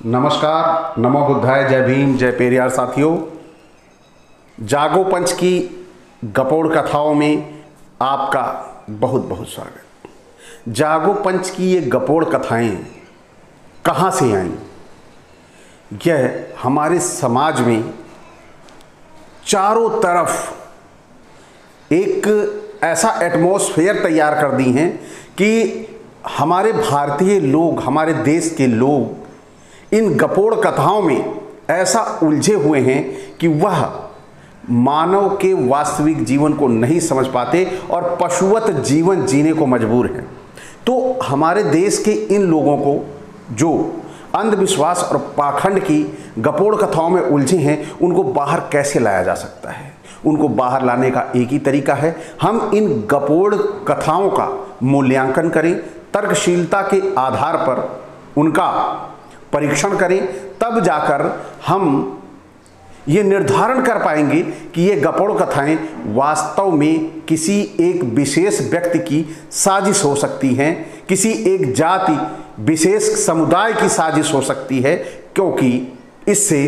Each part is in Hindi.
नमस्कार, नमो बुद्धाय, जय भीम, जय पेरियार। साथियों, जागो पंच की गपोड़ कथाओं में आपका बहुत बहुत स्वागत। जागो पंच की ये गपोड़ कथाएं कहाँ से आईं? यह हमारे समाज में चारों तरफ एक ऐसा एटमॉस्फेयर तैयार कर दी हैं कि हमारे भारतीय लोग, हमारे देश के लोग इन गपोड़ कथाओं में ऐसा उलझे हुए हैं कि वह मानव के वास्तविक जीवन को नहीं समझ पाते और पशुवत जीवन जीने को मजबूर हैं। तो हमारे देश के इन लोगों को जो अंधविश्वास और पाखंड की गपोड़ कथाओं में उलझे हैं, उनको बाहर कैसे लाया जा सकता है? उनको बाहर लाने का एक ही तरीका है, हम इन गपोड़ कथाओं का मूल्यांकन करें, तर्कशीलता के आधार पर उनका परीक्षण करें, तब जाकर हम ये निर्धारण कर पाएंगे कि ये गपोड़ कथाएं वास्तव में किसी एक विशेष व्यक्ति की साजिश हो सकती हैं, किसी एक जाति विशेष समुदाय की साजिश हो सकती है, क्योंकि इससे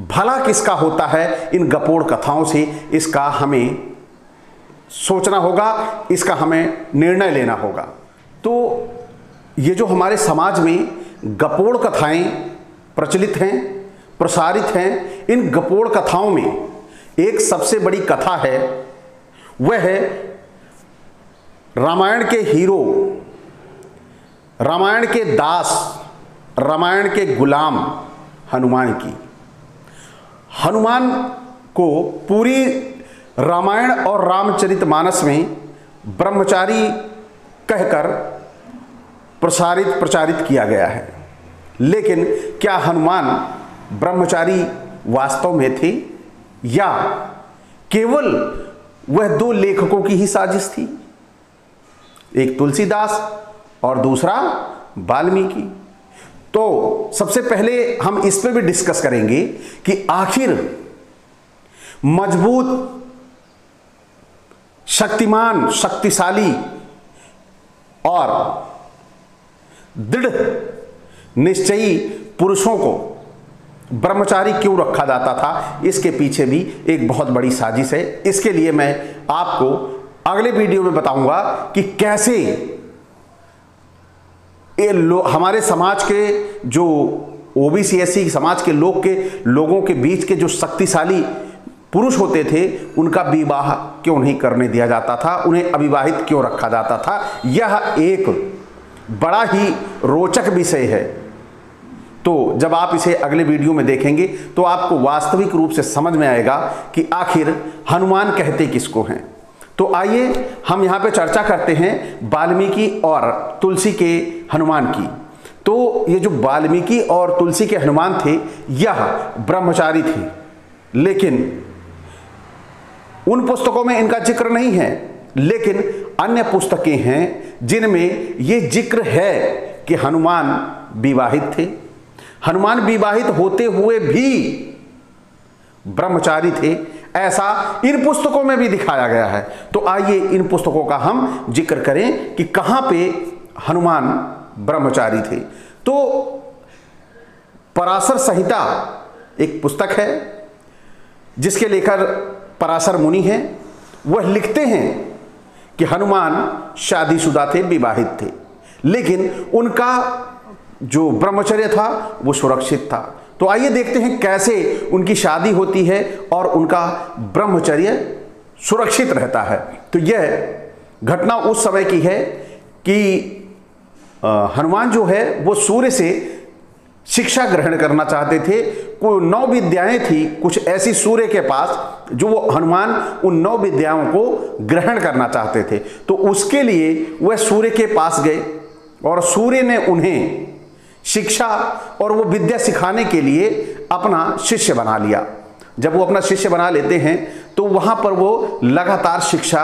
भला किसका होता है, इन गपोड़ कथाओं से इसका हमें सोचना होगा, इसका हमें निर्णय लेना होगा। तो ये जो हमारे समाज में गपोड़ कथाएं प्रचलित हैं, प्रसारित हैं, इन गपोड़ कथाओं में एक सबसे बड़ी कथा है, वह है रामायण के हीरो, रामायण के दास, रामायण के गुलाम हनुमान की। हनुमान को पूरी रामायण और रामचरितमानस में ब्रह्मचारी कहकर प्रचारित किया गया है। लेकिन क्या हनुमान ब्रह्मचारी वास्तव में थे या केवल वह दो लेखकों की ही साजिश थी, एक तुलसीदास और दूसरा वाल्मीकि? तो सबसे पहले हम इस पे भी डिस्कस करेंगे कि आखिर मजबूत, शक्तिमान, शक्तिशाली और दृढ़ निश्चयी पुरुषों को ब्रह्मचारी क्यों रखा जाता था, इसके पीछे भी एक बहुत बड़ी साजिश है। इसके लिए मैं आपको अगले वीडियो में बताऊंगा कि कैसे हमारे समाज के जो ओबीसी एससी समाज के लोगों के बीच के जो शक्तिशाली पुरुष होते थे, उनका विवाह क्यों नहीं करने दिया जाता था, उन्हें अविवाहित क्यों रखा जाता था। यह एक बड़ा ही रोचक विषय है। तो जब आप इसे अगले वीडियो में देखेंगे तो आपको वास्तविक रूप से समझ में आएगा कि आखिर हनुमान कहते किसको हैं। तो आइए हम यहाँ पे चर्चा करते हैं वाल्मीकि और तुलसी के हनुमान की। तो ये जो वाल्मीकि और तुलसी के हनुमान थे, यह ब्रह्मचारी थे, लेकिन उन पुस्तकों में इनका जिक्र नहीं है। लेकिन अन्य पुस्तकें हैं जिनमें ये जिक्र है कि हनुमान विवाहित थे, हनुमान विवाहित होते हुए भी ब्रह्मचारी थे, ऐसा इन पुस्तकों में भी दिखाया गया है। तो आइए इन पुस्तकों का हम जिक्र करें कि कहां पे हनुमान ब्रह्मचारी थे। तो पराशर संहिता एक पुस्तक है जिसके लेखक पराशर मुनि हैं। वह लिखते हैं कि हनुमान शादीशुदा थे, विवाहित थे, लेकिन उनका जो ब्रह्मचर्य था वो सुरक्षित था। तो आइए देखते हैं कैसे उनकी शादी होती है और उनका ब्रह्मचर्य सुरक्षित रहता है। तो यह घटना उस समय की है कि हनुमान जो है वो सूर्य से शिक्षा ग्रहण करना चाहते थे। कोई 9 विद्याएं थी कुछ ऐसी सूर्य के पास, जो वो हनुमान उन 9 विद्याओं को ग्रहण करना चाहते थे। तो उसके लिए वह सूर्य के पास गए और सूर्य ने उन्हें शिक्षा और वो विद्या सिखाने के लिए अपना शिष्य बना लिया। जब वो अपना शिष्य बना लेते हैं तो वहां पर वो लगातार शिक्षा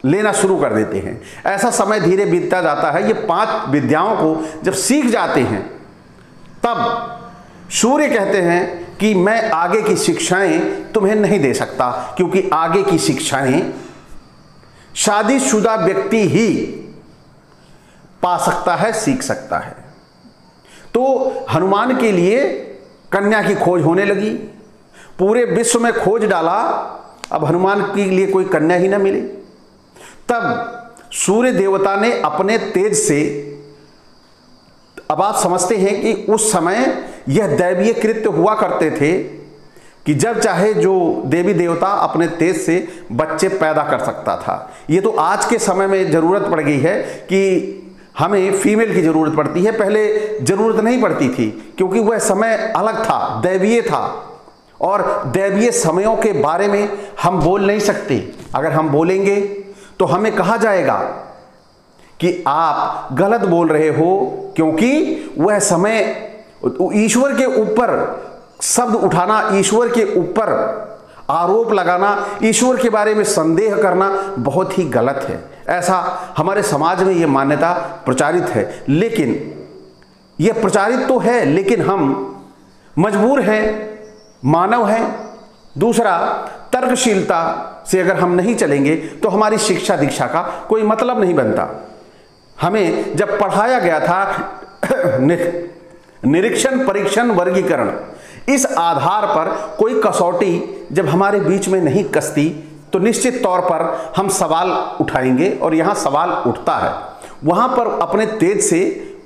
लेना शुरू कर देते हैं। ऐसा समय धीरे बीतता जाता है। ये 5 विद्याओं को जब सीख जाते हैं तब सूर्य कहते हैं कि मैं आगे की शिक्षाएं तुम्हें नहीं दे सकता, क्योंकि आगे की शिक्षाएं शादीशुदा व्यक्ति ही पा सकता है, सीख सकता है। तो हनुमान के लिए कन्या की खोज होने लगी। पूरे विश्व में खोज डाला, अब हनुमान के लिए कोई कन्या ही ना मिले। तब सूर्य देवता ने अपने तेज से, अब आप समझते हैं कि उस समय यह दैवीय कृत्य हुआ करते थे कि जब चाहे जो देवी देवता अपने तेज से बच्चे पैदा कर सकता था। ये तो आज के समय में ज़रूरत पड़ गई है कि हमें फीमेल की ज़रूरत पड़ती है, पहले ज़रूरत नहीं पड़ती थी, क्योंकि वह समय अलग था, दैवीय था। और दैवीय समयों के बारे में हम बोल नहीं सकते। अगर हम बोलेंगे तो हमें कहा जाएगा कि आप गलत बोल रहे हो, क्योंकि वह समय ईश्वर के ऊपर शब्द उठाना, ईश्वर के ऊपर आरोप लगाना, ईश्वर के बारे में संदेह करना बहुत ही गलत है। ऐसा हमारे समाज में यह मान्यता प्रचारित है। लेकिन यह प्रचारित तो है, लेकिन हम मजबूर हैं, मानव हैं। दूसरा, तर्कशीलता से अगर हम नहीं चलेंगे तो हमारी शिक्षा दीक्षा का कोई मतलब नहीं बनता। हमें जब पढ़ाया गया था निरीक्षण, परीक्षण, वर्गीकरण, इस आधार पर कोई कसौटी जब हमारे बीच में नहीं कसती तो निश्चित तौर पर हम सवाल उठाएंगे, और यहाँ सवाल उठता है। वहाँ पर अपने तेज से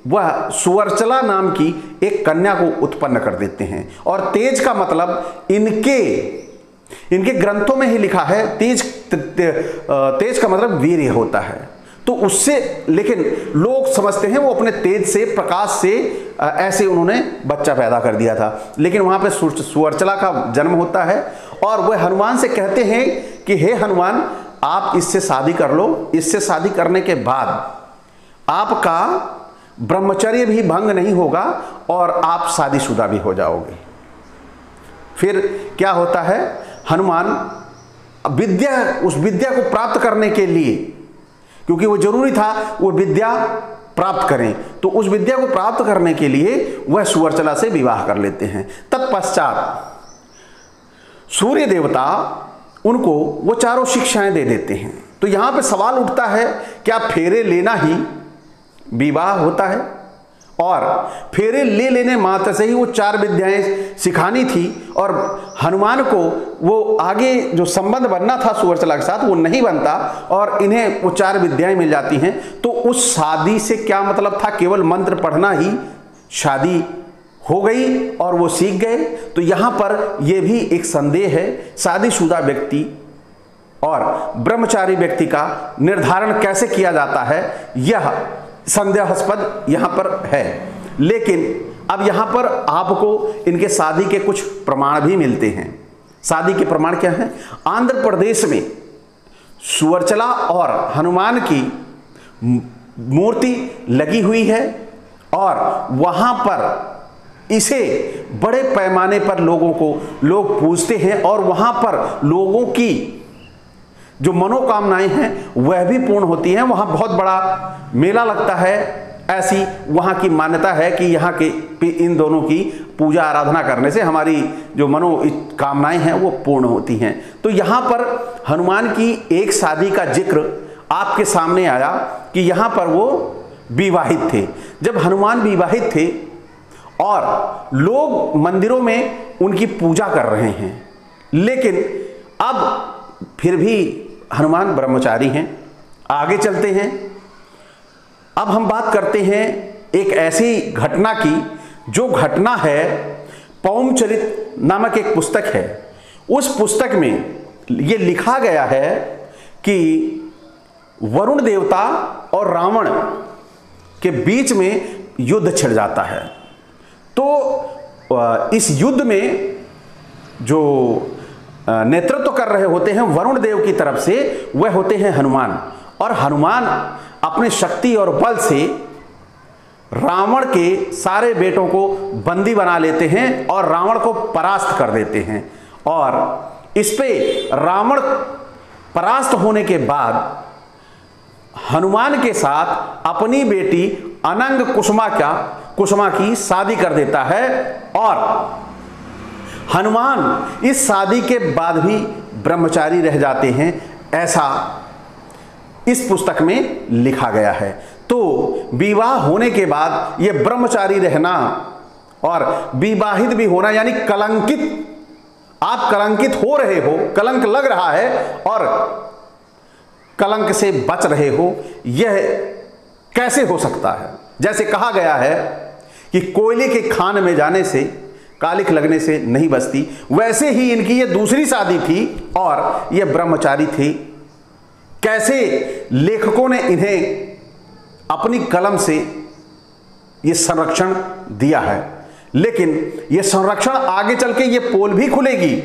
वह सुवर्चला नाम की एक कन्या को उत्पन्न कर देते हैं। और तेज का मतलब इनके ग्रंथों में ही लिखा है, तेज का मतलब वीर्य होता है। तो उससे, लेकिन लोग समझते हैं वो अपने तेज से, प्रकाश से ऐसे उन्होंने बच्चा पैदा कर दिया था। लेकिन वहाँ पे सुवर्चला का जन्म होता है और वह हनुमान से कहते हैं कि हे हनुमान, आप इससे शादी कर लो। इससे शादी करने के बाद आपका ब्रह्मचर्य भी भंग नहीं होगा और आप शादीशुदा भी हो जाओगे। फिर क्या होता है, हनुमान उस विद्या को प्राप्त करने के लिए, क्योंकि वो जरूरी था वो विद्या प्राप्त करें, तो उस विद्या को प्राप्त करने के लिए वह सुवर्चला से विवाह कर लेते हैं। तत्पश्चात सूर्य देवता उनको वो चारों शिक्षाएं दे देते हैं। तो यहां पे सवाल उठता है, क्या फेरे लेना ही विवाह होता है? और फेरे ले लेने मात्र से ही वो 4 विद्याएं सिखानी थी, और हनुमान को वो आगे जो संबंध बनना था सुवर्चला के साथ वो नहीं बनता, और इन्हें वो 4 विद्याएं मिल जाती हैं। तो उस शादी से क्या मतलब था? केवल मंत्र पढ़ना ही शादी हो गई और वो सीख गए। तो यहां पर यह भी एक संदेह है, शादीशुदा व्यक्ति और ब्रह्मचारी व्यक्ति का निर्धारण कैसे किया जाता है, यह संदेहास्पद यहां पर है। लेकिन अब यहां पर आपको इनके शादी के कुछ प्रमाण भी मिलते हैं। शादी के प्रमाण क्या हैं? आंध्र प्रदेश में सुवर्चला और हनुमान की मूर्ति लगी हुई है, और वहां पर इसे बड़े पैमाने पर लोग पूजते हैं, और वहां पर लोगों की जो मनोकामनाएं हैं वह भी पूर्ण होती हैं। वहां बहुत बड़ा मेला लगता है, ऐसी वहां की मान्यता है कि यहाँ के इन दोनों की पूजा आराधना करने से हमारी जो मनोकामनाएं हैं वो पूर्ण होती हैं। तो यहाँ पर हनुमान की एक शादी का जिक्र आपके सामने आया कि यहाँ पर वो विवाहित थे। जब हनुमान विवाहित थे और लोग मंदिरों में उनकी पूजा कर रहे हैं, लेकिन अब फिर भी हनुमान ब्रह्मचारी हैं। आगे चलते हैं। अब हम बात करते हैं एक ऐसी घटना की, जो घटना है पौमचरित नामक एक पुस्तक है। उस पुस्तक में यह लिखा गया है कि वरुण देवता और रावण के बीच में युद्ध छिड़ जाता है। तो इस युद्ध में जो नेतृत्व कर रहे होते हैं वरुण देव की तरफ से, वह होते हैं हनुमान। और हनुमान अपने शक्ति और बल से रावण के सारे बेटों को बंदी बना लेते हैं और रावण को परास्त कर देते हैं। और इस पे रावण परास्त होने के बाद हनुमान के साथ अपनी बेटी अनंग कुसुमा की शादी कर देता है, और हनुमान इस शादी के बाद भी ब्रह्मचारी रह जाते हैं, ऐसा इस पुस्तक में लिखा गया है। तो विवाह होने के बाद ये ब्रह्मचारी रहना और विवाहित भी होना, यानी कलंकित, आप कलंकित हो रहे हो, कलंक लग रहा है और कलंक से बच रहे हो, यह कैसे हो सकता है? जैसे कहा गया है कि कोयले के खान में जाने से, कालिख लगने से नहीं बचती, वैसे ही इनकी ये दूसरी शादी थी और ये ब्रह्मचारी थे। कैसे लेखकों ने इन्हें अपनी कलम से ये संरक्षण दिया है, लेकिन ये संरक्षण आगे चल के ये पोल भी खुलेगी।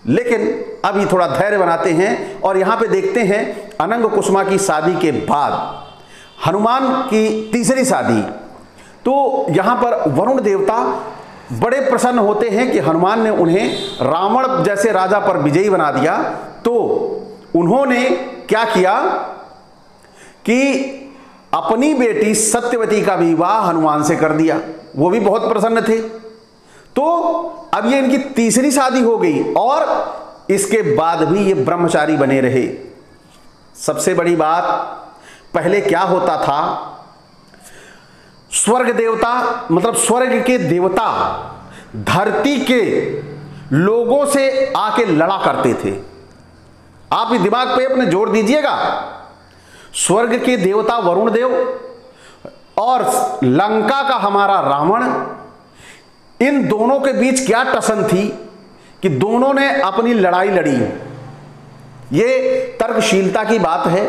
लेकिन अभी थोड़ा धैर्य बनाते हैं और यहां पे देखते हैं अनंग कुसुमा की शादी के बाद हनुमान की तीसरी शादी। तो यहां पर वरुण देवता बड़े प्रसन्न होते हैं कि हनुमान ने उन्हें रावण जैसे राजा पर विजयी बना दिया। तो उन्होंने क्या किया कि अपनी बेटी सत्यवती का विवाह हनुमान से कर दिया, वो भी बहुत प्रसन्न थे। तो अब ये इनकी तीसरी शादी हो गई और इसके बाद भी ये ब्रह्मचारी बने रहे। सबसे बड़ी बात, पहले क्या होता था, स्वर्ग देवता मतलब स्वर्ग के देवता धरती के लोगों से आके लड़ा करते थे। आप इस दिमाग पे अपने जोर दीजिएगा। स्वर्ग के देवता वरुण देव और लंका का हमारा रावण, इन दोनों के बीच क्या टसन थी कि दोनों ने अपनी लड़ाई लड़ी। ये तर्कशीलता की बात है।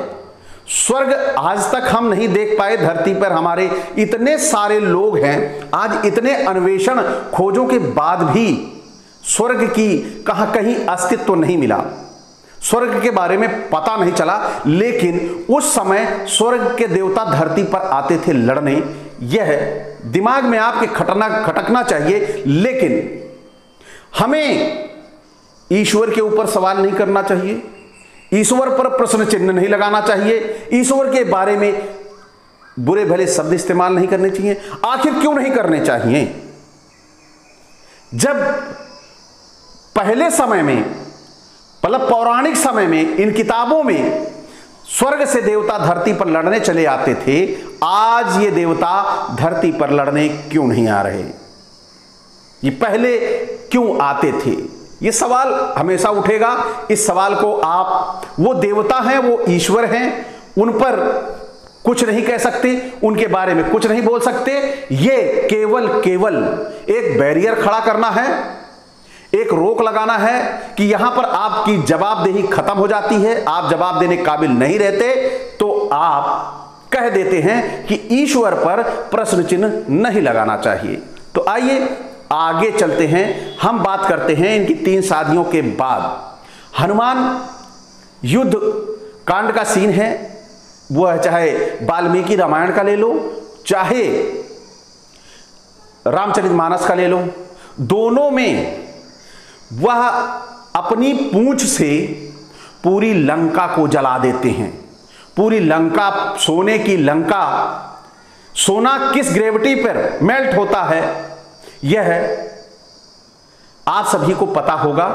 स्वर्ग आज तक हम नहीं देख पाए, धरती पर हमारे इतने सारे लोग हैं, आज इतने अन्वेषण खोजों के बाद भी स्वर्ग की कहीं अस्तित्व नहीं मिला, स्वर्ग के बारे में पता नहीं चला। लेकिन उस समय स्वर्ग के देवता धरती पर आते थे लड़ने। यह दिमाग में आपके खटकना चाहिए। लेकिन हमें ईश्वर के ऊपर सवाल नहीं करना चाहिए, ईश्वर पर प्रश्न चिन्ह नहीं लगाना चाहिए, ईश्वर के बारे में बुरे भले शब्द इस्तेमाल नहीं करने चाहिए। आखिर क्यों नहीं करने चाहिए? जब पहले समय में, मतलब पौराणिक समय में, इन किताबों में स्वर्ग से देवता धरती पर लड़ने चले आते थे, आज ये देवता धरती पर लड़ने क्यों नहीं आ रहे? ये पहले क्यों आते थे? ये सवाल हमेशा उठेगा। इस सवाल को आप, वो देवता हैं, वो ईश्वर हैं, उन पर कुछ नहीं कह सकते, उनके बारे में कुछ नहीं बोल सकते। ये केवल एक बैरियर खड़ा करना है, एक रोक लगाना है कि यहां पर आपकी जवाबदेही खत्म हो जाती है, आप जवाब देने के काबिल नहीं रहते, तो आप कह देते हैं कि ईश्वर पर प्रश्न चिन्ह नहीं लगाना चाहिए। तो आइए आगे चलते हैं, हम बात करते हैं इनकी तीन शादियों के बाद। हनुमान युद्ध कांड का सीन है, वह चाहे वाल्मीकि रामायण का ले लो, चाहे रामचरितमानस का ले लो, दोनों में वह अपनी पूंछ से पूरी लंका को जला देते हैं। पूरी लंका, सोने की लंका, सोना किस ग्रेविटी पर मेल्ट होता है यह आप सभी को पता होगा,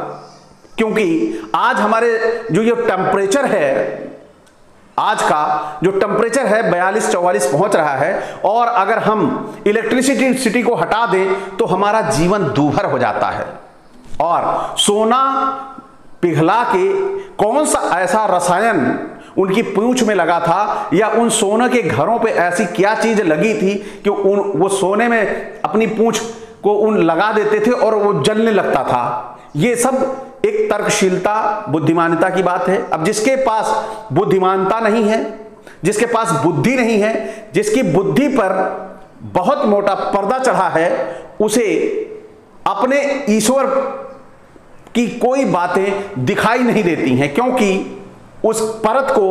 क्योंकि आज हमारे जो ये टेम्परेचर है, आज का जो टेम्परेचर है 42-44 पहुंच रहा है, और अगर हम इलेक्ट्रिसिटी को हटा दें तो हमारा जीवन दूभर हो जाता है। और सोना पिघला के कौन सा ऐसा रसायन उनकी पूंछ में लगा था, या उन सोने के घरों पे ऐसी क्या चीज लगी थी कि वो सोने में अपनी पूंछ को उन लगा देते थे और वो जलने लगता था। ये सब एक तर्कशीलता, बुद्धिमानता की बात है। अब जिसके पास बुद्धिमानता नहीं है, जिसके पास बुद्धि नहीं है, जिसकी बुद्धि पर बहुत मोटा पर्दा चढ़ा है, उसे अपने ईश्वर की कोई बातें दिखाई नहीं देती हैं, क्योंकि उस परत को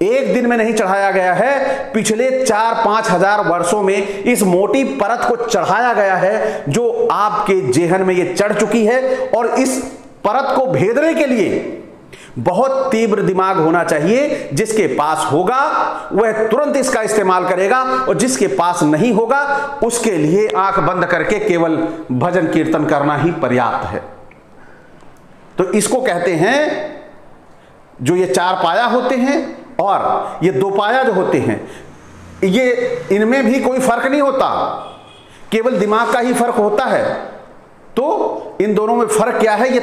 एक दिन में नहीं चढ़ाया गया है, पिछले 4-5 हजार वर्षों में इस मोटी परत को चढ़ाया गया है, जो आपके जेहन में ये चढ़ चुकी है। और इस परत को भेदने के लिए बहुत तीव्र दिमाग होना चाहिए। जिसके पास होगा वह तुरंत इसका इस्तेमाल करेगा, और जिसके पास नहीं होगा उसके लिए आंख बंद करके केवल भजन कीर्तन करना ही पर्याप्त है। तो इसको कहते हैं, जो ये चार पाया होते हैं और ये दोपाया जो होते हैं, ये इनमें भी कोई फर्क नहीं होता, केवल दिमाग का ही फर्क होता है। तो इन दोनों में फर्क क्या है, ये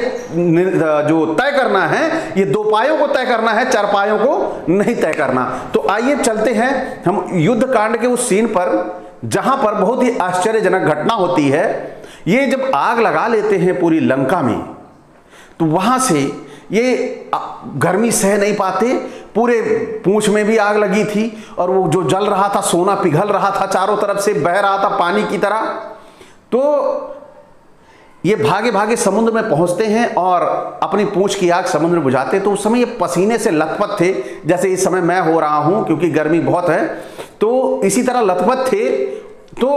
जो तय करना है, ये दोपायों को तय करना है, चारपायों को नहीं तय करना। तो आइए चलते हैं हम युद्ध कांड के उस सीन पर जहां पर बहुत ही आश्चर्यजनक घटना होती है। ये जब आग लगा लेते हैं पूरी लंका में, तो वहां से ये गर्मी सह नहीं पाते, पूरे पूंछ में भी आग लगी थी और वो जो जल रहा था, सोना पिघल रहा था, चारों तरफ से बह रहा था पानी की तरह। तो ये भागे भागे समुद्र में पहुंचते हैं और अपनी पूंछ की आग समुद्र में बुझाते। तो उस समय ये पसीने से लथपथ थे, जैसे इस समय मैं हो रहा हूं, क्योंकि गर्मी बहुत है, तो इसी तरह लथपथ थे। तो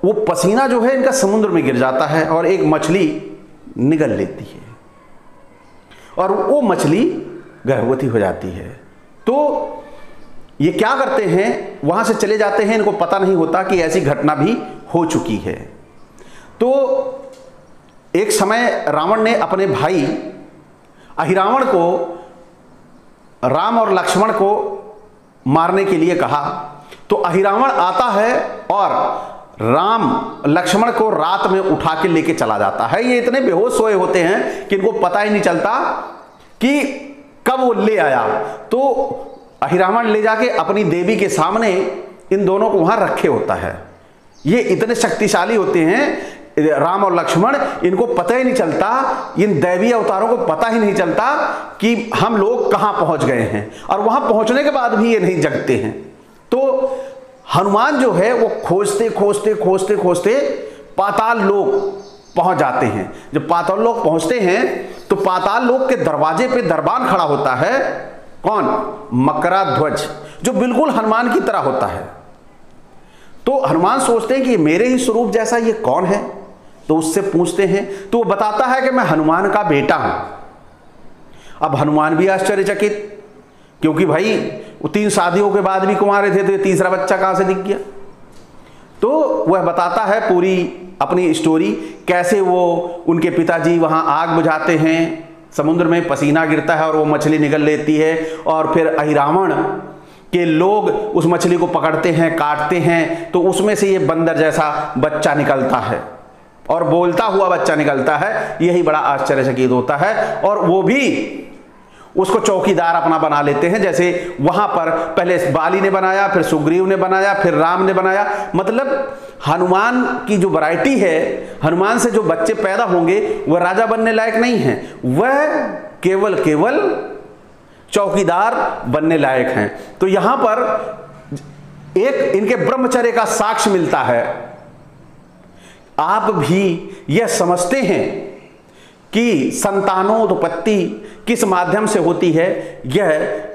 वो पसीना जो है इनका समुद्र में गिर जाता है और एक मछली निगल लेती है और वो मछली गर्भवती हो जाती है। तो ये क्या करते हैं, वहां से चले जाते हैं, इनको पता नहीं होता कि ऐसी घटना भी हो चुकी है। तो एक समय रावण ने अपने भाई अहिरावण को राम और लक्ष्मण को मारने के लिए कहा। तो अहिरावण आता है और राम लक्ष्मण को रात में उठा के लेके चला जाता है। ये इतने बेहोश सोए होते हैं कि इनको पता ही नहीं चलता कि कब वो ले आया। तो अहिरावण ले जाके अपनी देवी के सामने इन दोनों को वहां रखे होता है। ये इतने शक्तिशाली होते हैं राम और लक्ष्मण, इनको पता ही नहीं चलता, इन दैवीय अवतारों को पता ही नहीं चलता कि हम लोग कहां पहुंच गए हैं, और वहां पहुंचने के बाद भी ये नहीं जगते हैं। तो हनुमान जो है वो खोजते खोजते खोजते खोजते पाताल लोक पहुंच जाते हैं। जब पाताल लोक पहुंचते हैं तो पाताल लोक के दरवाजे पे दरबान खड़ा होता है। कौन? मकराध्वज, जो बिल्कुल हनुमान की तरह होता है। तो हनुमान सोचते हैं कि मेरे ही स्वरूप जैसा ये कौन है, तो उससे पूछते हैं। तो वो बताता है कि मैं हनुमान का बेटा हूं। अब हनुमान भी आश्चर्यचकित, क्योंकि भाई वो 3 शादियों के बाद भी कुंवारे थे, तो ये तीसरा बच्चा कहां से दिख गया। तो वह बताता है पूरी अपनी स्टोरी, कैसे वो उनके पिताजी वहां आग बुझाते हैं, समुद्र में पसीना गिरता है और वो मछली निकल लेती है, और फिर अहिरावण के लोग उस मछली को पकड़ते हैं, काटते हैं, तो उसमें से ये बंदर जैसा बच्चा निकलता है और बोलता हुआ बच्चा निकलता है। यही बड़ा आश्चर्यचकित होता है। और वो भी उसको चौकीदार अपना बना लेते हैं, जैसे वहां पर पहले बाली ने बनाया, फिर सुग्रीव ने बनाया, फिर राम ने बनाया। मतलब हनुमान की जो वैरायटी है, हनुमान से जो बच्चे पैदा होंगे वह राजा बनने लायक नहीं है, वह केवल चौकीदार बनने लायक हैं। तो यहां पर एक इनके ब्रह्मचर्य का साक्ष्य मिलता है। आप भी यह समझते हैं कि संतानोत्पत्ति किस माध्यम से होती है, यह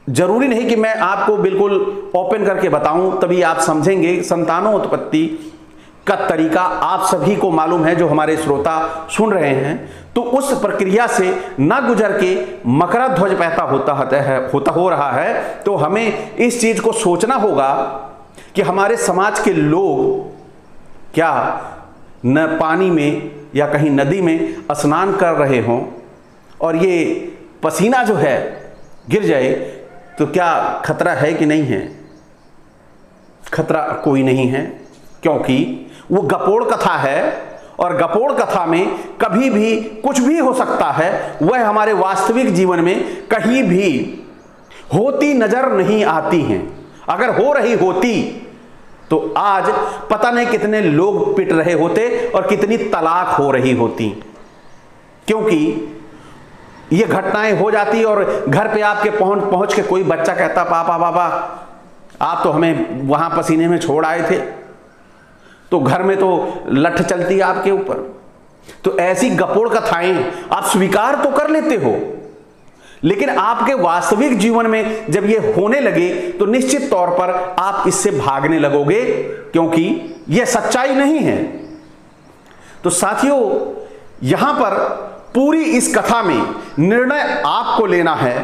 जरूरी नहीं कि मैं आपको बिल्कुल ओपन करके बताऊं, तभी आप समझेंगे। संतानोत्पत्ति का तरीका आप सभी को मालूम है, जो हमारे श्रोता सुन रहे हैं। तो उस प्रक्रिया से न गुजर के मकरध्वज पैदा हो रहा है। तो हमें इस चीज को सोचना होगा कि हमारे समाज के लोग क्या न पानी में या कहीं नदी में स्नान कर रहे हों और ये पसीना जो है गिर जाए, तो क्या खतरा है कि नहीं है? खतरा कोई नहीं है, क्योंकि वो गपोड़ कथा है और गपोड़ कथा में कभी भी कुछ भी हो सकता है। वह हमारे वास्तविक जीवन में कहीं भी होती नजर नहीं आती हैं। अगर हो रही होती तो आज पता नहीं कितने लोग पिट रहे होते और कितनी तलाक हो रही होती, क्योंकि ये घटनाएं हो जाती और घर पे आपके पहुंच के कोई बच्चा कहता, पापा पापा आप तो हमें वहां पसीने में छोड़ आए थे, तो घर में तो लठ चलती है आपके ऊपर। तो ऐसी गपोड़ कथाएं आप स्वीकार तो कर लेते हो, लेकिन आपके वास्तविक जीवन में जब ये होने लगे तो निश्चित तौर पर आप इससे भागने लगोगे, क्योंकि यह सच्चाई नहीं है। तो साथियों, यहां पर पूरी इस कथा में निर्णय आपको लेना है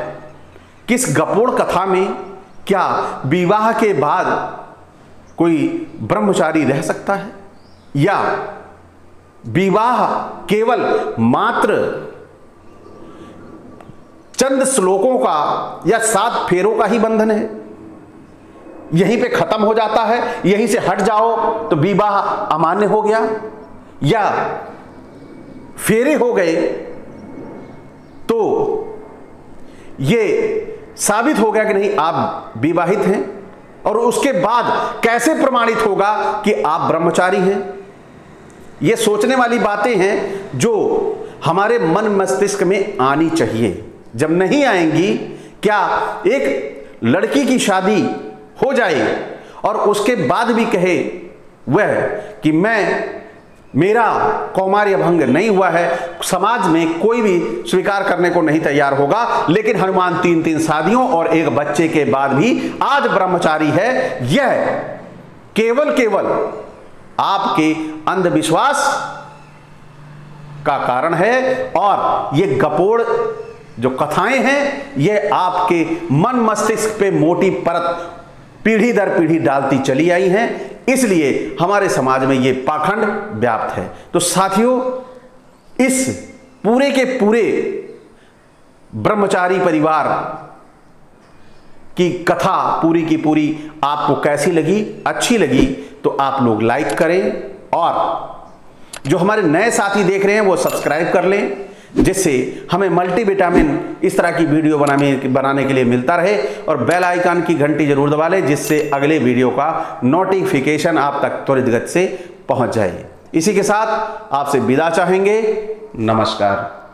कि इस गपोड़ कथा में क्या विवाह के बाद कोई ब्रह्मचारी रह सकता है, या विवाह केवल मात्र चंद श्लोकों का या 7 फेरों का ही बंधन है, यहीं पे खत्म हो जाता है, यहीं से हट जाओ तो विवाह अमान्य हो गया, या फेरे हो गए तो ये साबित हो गया कि नहीं आप विवाहित हैं, और उसके बाद कैसे प्रमाणित होगा कि आप ब्रह्मचारी हैं। ये सोचने वाली बातें हैं जो हमारे मन मस्तिष्क में आनी चाहिए। जब नहीं आएंगी, क्या एक लड़की की शादी हो जाए और उसके बाद भी कहे वह कि मेरा कौमार्य भंग नहीं हुआ है, समाज में कोई भी स्वीकार करने को नहीं तैयार होगा, लेकिन हनुमान 3 शादियों और एक बच्चे के बाद भी आज ब्रह्मचारी है, यह केवल आपके अंधविश्वास का कारण है। और ये गपोड़ जो कथाएं हैं, ये आपके मन मस्तिष्क पे मोटी परत पीढ़ी दर पीढ़ी डालती चली आई हैं, इसलिए हमारे समाज में ये पाखंड व्याप्त है। तो साथियों, इस पूरे के पूरे ब्रह्मचारी परिवार की कथा पूरी की पूरी आपको कैसी लगी? अच्छी लगी तो आप लोग लाइक करें, और जो हमारे नए साथी देख रहे हैं वो सब्सक्राइब कर लें, जिससे हमें मल्टीविटामिन इस तरह की वीडियो बनाने के लिए मिलता रहे, और बेल आइकन की घंटी जरूर दबा लें, जिससे अगले वीडियो का नोटिफिकेशन आप तक त्वरित गति से पहुंच जाए। इसी के साथ आपसे विदा चाहेंगे। नमस्कार।